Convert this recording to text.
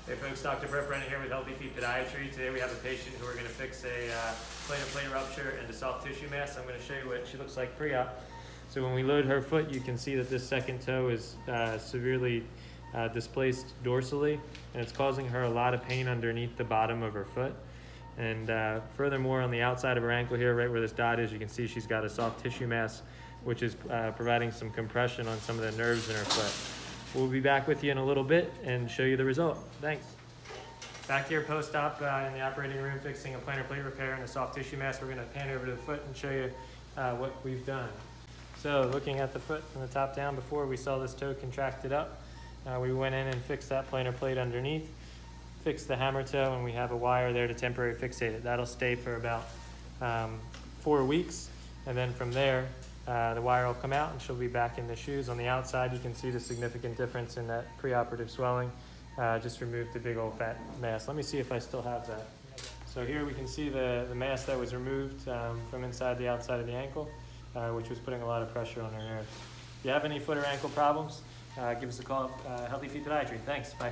Hey folks, Dr. Bret Brennan here with Healthy Feet Podiatry. Today we have a patient who we're going to fix a plantar plate rupture and a soft tissue mass. I'm going to show you what she looks like pre-op. So when we load her foot, you can see that this second toe is severely displaced dorsally, and it's causing her a lot of pain underneath the bottom of her foot. And furthermore, on the outside of her ankle here, right where this dot is, you can see she's got a soft tissue mass, which is providing some compression on some of the nerves in her foot. We'll be back with you in a little bit and show you the result. Thanks. Back here post-op in the operating room fixing a plantar plate repair and a soft tissue mass. We're going to pan over to the foot and show you what we've done. So looking at the foot from the top down, before we saw this toe contracted up, we went in and fixed that plantar plate underneath, fixed the hammer toe, and we have a wire there to temporarily fixate it. That'll stay for about 4 weeks, and then from there the wire will come out and she'll be back in the shoes. On the outside, you can see the significant difference in that preoperative swelling. Just removed the big old fat mass. Let me see if I still have that. So here we can see the mass that was removed from inside the outside of the ankle, which was putting a lot of pressure on her nerves. If you have any foot or ankle problems, give us a call at Healthy Feet Podiatry. Thanks. Bye.